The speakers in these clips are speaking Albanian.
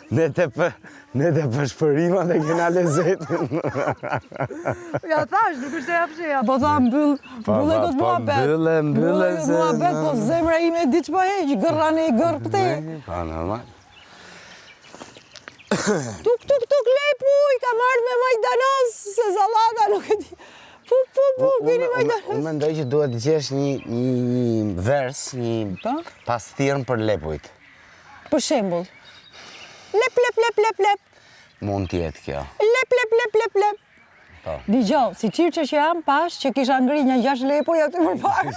Ne të përshpërima dhe kena lezetin. Ja thash, nuk është e hapsheja. Po tha mbyll e këtë muhabet. Mbylle se... Muhabet, po zemra ime di që po heq, gërrane i gërë këte. Pa, normal. Tuk, lepuj, ka marrë me majdanos, se zallata nuk e di. Pu, vini majdanos. Unë mendoj që duhet të gjesh një vers, një pasthirën për lepujt. Për shembull. Lep. Mund t'jetë kjo. Lep. Digjo, si qirë që jam pash që kisha ngri një 6 lepuj aty për parë.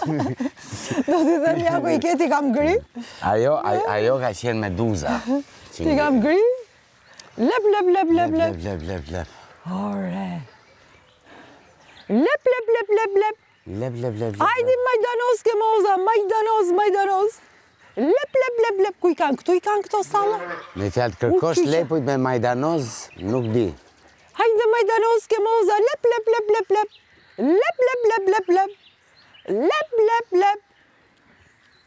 Do t'i them ja ku i keti kam ngri. Ajo ka qenë meduza. Ti kam ngri? Lep. Lep. Ore. Lep. Hajdi majdanos ke moza, majdanos. Lep. Ku i kanë? Këtu i kanë këto salla? Me fjalë kërkosh lepujt me majdanoz, nuk di. Hajde majdanos ke moza, lep. Lep.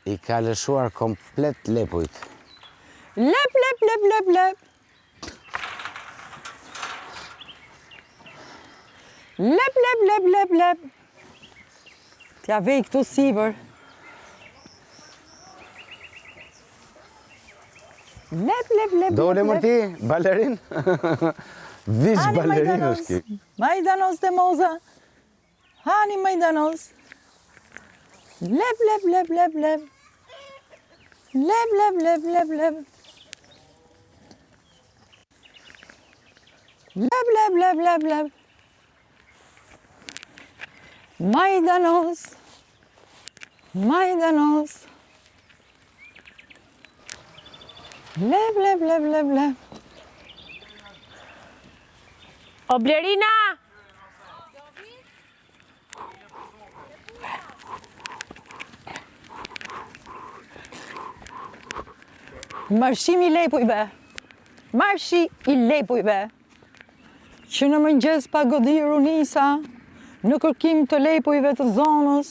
I ka lëshuar komplet lepujt. Lep. Lep. T'ja vej këtu sipër. Lep. Dole mërti, balerin? Vish balerin është ki. Majdanos të moza. Hani majdanos. Lep. Lep. Majdanos. Lep. O Blerina! Marshimi i lepujve. Që në mëngjes pa godiru nisa, në kërkim të lepujve të zonës,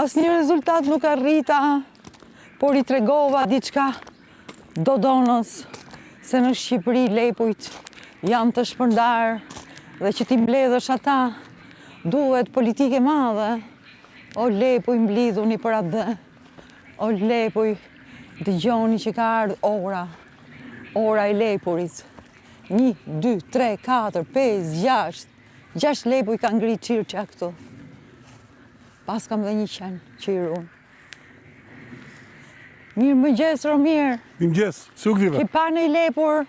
asnjë rezultat nuk arrita, por i tregova diçka dodonës, se në Shqipëri lepujt janë të shpërndarë dhe që ti mbledhësh ata, duhet politike madhe. O lepuj mblidhuni për atë dhe, o lepuj dëgjoni që ka ardhur ora e lepurit. 1, 2, 3, 4, 5, 6 lepuj ka ngri qirqa këtu. Pas kam dhe një qenë qirë unë. Mirë mëngjes, Romir. Mëngjes, si u kvive? Ki pa në i lepur?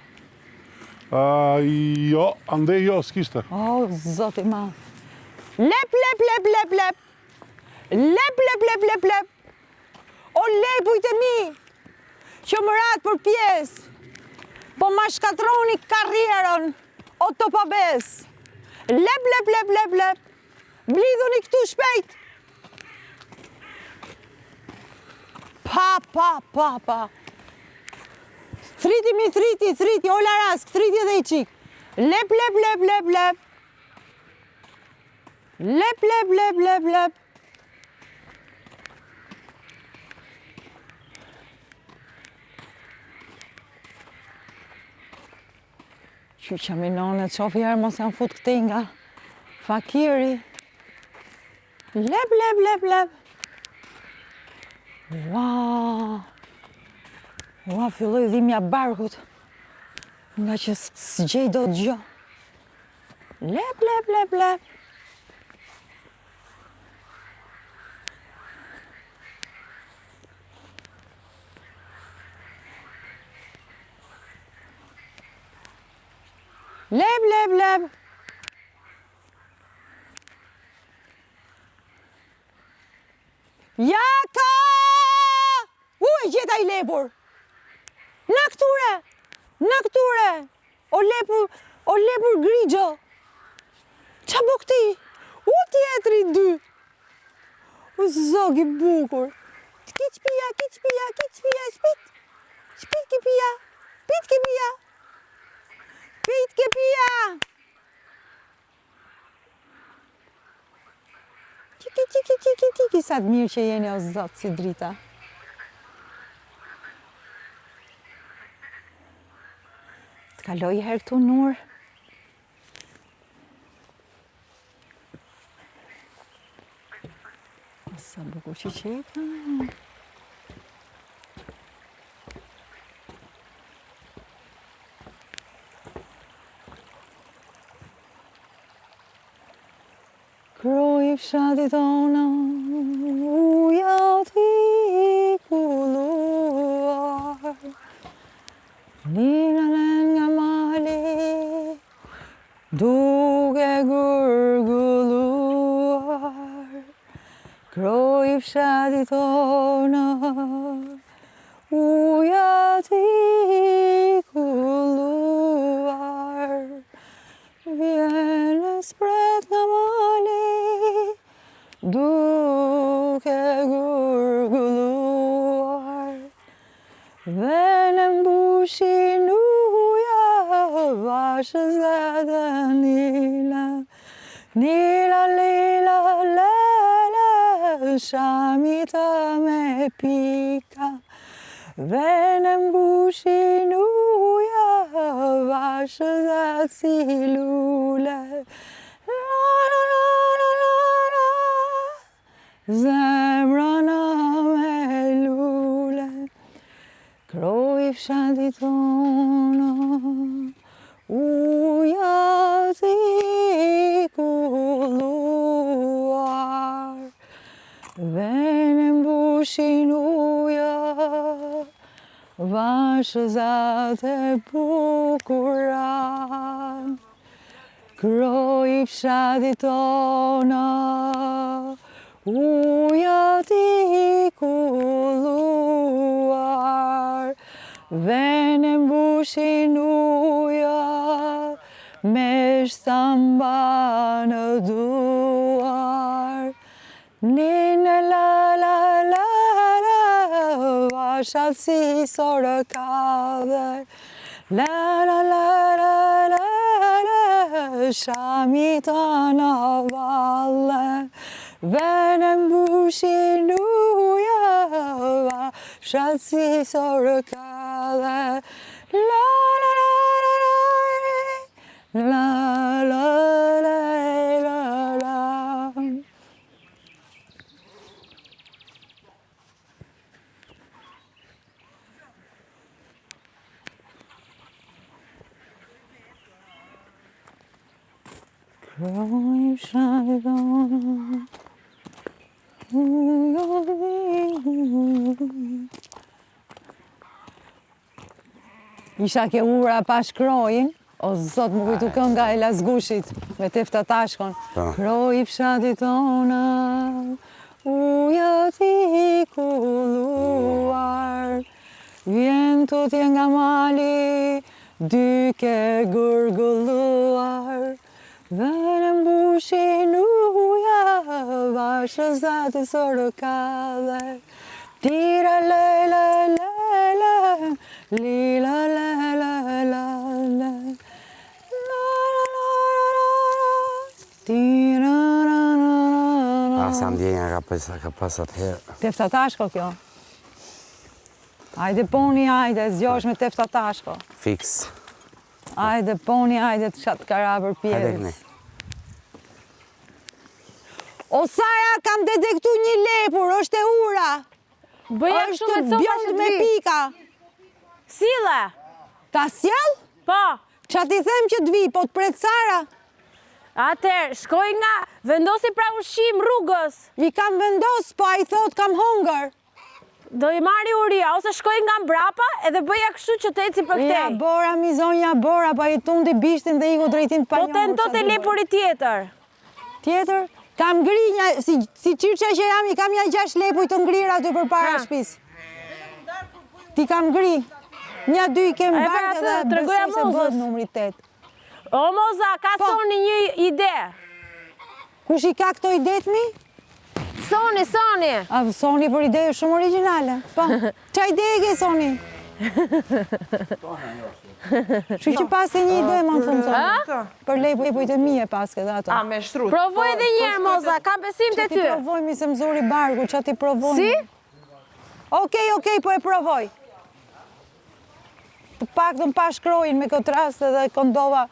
Jo, ande jo, s'kishte. O, zoti ma. Lep. O lepujt e mi, që më ratë për pjesë, po ma shkatroni karrierën, o të pabes. Lep. Blidhuni këtu shpejt. Pa. Thriti, ola rask, thriti edhe i qik. Lep. Lep. Që që minone, qofi herë mos janë fut këti nga fakiri. Lep. Ua, filloj dhimja barkut, nga që s'gjej do të gjo. Lep. Lep. Jaka! E gjeta i lepur! Në këture! O lepur grigjo! Qa bo këti? O tjetëri 2! O zogi bukur! Kiç pia, shpit! Shpit ki pia! Pit ki pia! Qiki, sa të mirë që jeni o zotë si drita. Kaloj herë këtu nur. Sa bukur që qeka. Kroj fshatit tona, uja t'i kulluar. Ninën nga mali, duke gurgulluar. Kroj fshatit tona, uja t'i kulluar. Vjen e spret nga mali, duke gurgulluar. Dhe në mbushin uja, vashës dhe të nila. Nila, lila, lele, shamita me pika. Dhe në mbushin uja, vashës dhe si lule. La la la la la la, zemrana me lule. Kroj fshatit tona, uja t'i kulluar. Dhe në mbushin uja, vashëzat e bukura. Kroj fshatit tona, uja t'i kulluar. Dhe në mbushin uja, me shtamba në duar. Nine la la la la, vashat si sorë kadër. La la la la la la, shamita në valle. Dhe në mbushin uja, vashat si sorë kadër. La la la la la, la la la la la. Kroj fshatit tona, isha ke ura pa shkrojin, o zot më kujtu kënga e Lazgushit me Tefta Tashkon. Kroj fshatit tona, uja t'i kulluar. Vjen tutje nga mali, dyke gurgulluar. Dhe në mbushin uja, vashës zati sorë kadër. Tira le le le le, lila le le le le. La la la la la, tira la la la. Sa ndjenja ka pasat herë. Tefta Tashko kjo. Ajde poni, ajde, zgjosh me Tefta Tashko. Fiks. Ajde poni, ajde të qatë kara për Hajde këne. pjesë. O Sara, kam detektu një lepur, është e ura. Bëja kështu me Është copa bjond që me t'vi. pika. Sile. Ta sjell? Po. Qa ti them që t'vi, po t'pret Sara? Atër, shkoj nga vendosi pra ushqim rrugës. I kam vendos, po a i thot kam hongër. Do i marri uria, ose shkoj nga mbrapa edhe bëja kështu që të eci për Ja këtej. bora, mizonja bora, pa i tundi bishtin dhe iku drejtin Po panjohur. tento të lepuri tjetër. Tjetër? Kam ngri një, si qyrqa që jam, i kam një 6 lepuj të ngrirë aty për para Ha. shpis. Ti kam ngri. Një 2 i kem E, pra, bartë atë dhe tregoja besoj se Mozës. bëhet numri 8. O Moza, ka Po. Soni një ide. Kush i ka këto idet mi? Soni. A, Soni për ide shumë originale. Po, qa ide e ke Soni? Që që pas e një ide, më në thunë Soni. Për lepujt e mije pas këtë ato. A, me shtrut. Provoj edhe njerë, Moza, kam besim të Që ti ty. provojmi se më zori barku, që ti provojmi. Si? Okej, po e provoj. të paktën pa shkrojin me këtë rast edhe këndova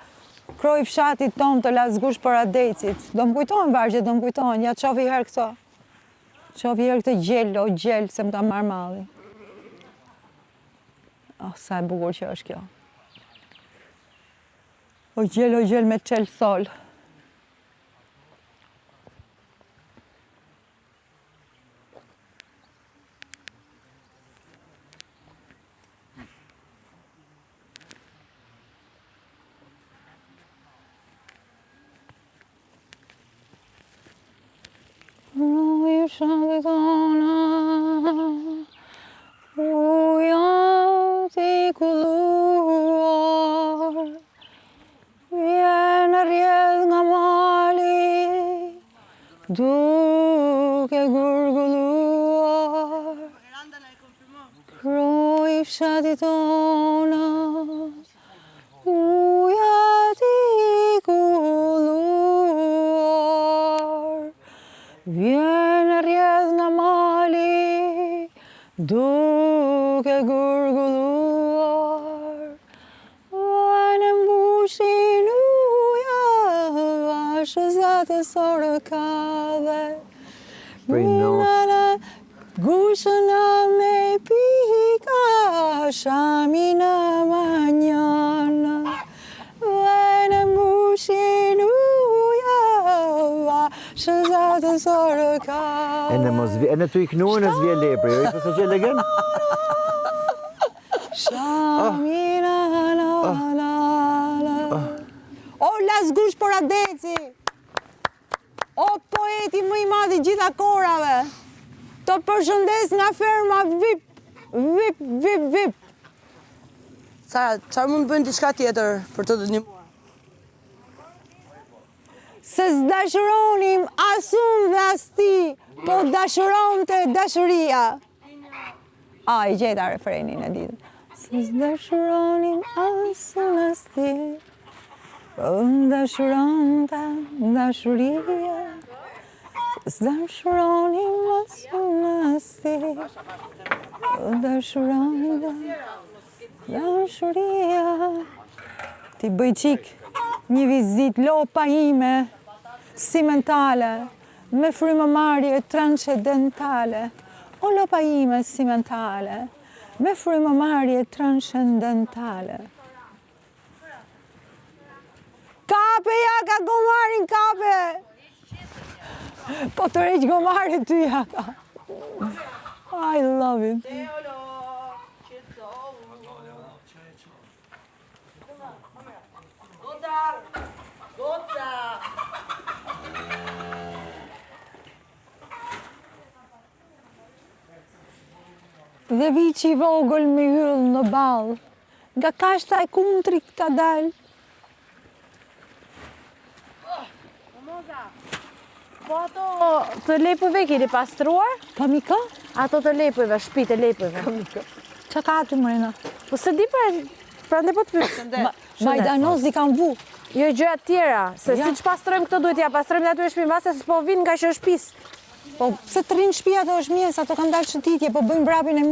kroj fshatit tonë të Lazgush për Adecit. Do më kujtojnë vargje, do më kujtojnë, ja qofi herë këto. Qofi herë këtë gjellë, o gjellë, se më ka marrë malli. Oh, sa e bukur që është kjo. O gjellë me qelë sol. Shalit tona, ujat I kulluar, vjen rjedh nga mali, duke gurgulluar. Kroj fshatit tona, ujat I kulluar, vjen rjedh nga mali, duke gurgulluar. Vajnë mbushin uja, shëzatës orë kave. Gushëna me pika, shamina mañana. Vajnë mbushin uja, shëzatës orë kave. E në të iknuën e zvje lepri, jo I përse që legen? Shamina la. O Lazgush për Adeci! O poeti më I madh I gjitha korave! Të përshëndes nga ferma VIP! VIP! Sara, çfarë mund të bëjnë diçka tjetër për të ndihmuar? Se s'dashuronim asun dhe as ti, po dashuronte dashuria. I gjeta refrenin e ditën. Se s'dashuronim asun as ti, po dashuronte dashuria. Se s'dashuronim asun as ti, po dashuronte dashuria. Ti bëj qik një vizit lopa ime, simentale, me frymëmarrje transcendentale. O lopa ime simentale, me frymëmarrje transcendentale. Kape ja ka gomarin kape! Po të req gomarin ty ja ka. I love it. Dhe vici I vogël me hyll në ball, nga kashta e kuntrit ka dal. Po ato të lepujve keni pastruar? Pa mika? Ato të lepujve, shtëpitë e lepujve. Qa ka aty mrena? Po se di prandaj po të pyet. Majdanozi kanë vu. Jo gjëra tjera, se Ja. siç pastrojmë këto duhet ja pastrojmë aty në shtëpi, mbase s'po vinë nga që shtëpisë. Po pse të rinë shtëpia ato është mjes, ato kanë dalë shëtitje, po bëjnë brapin e mjes.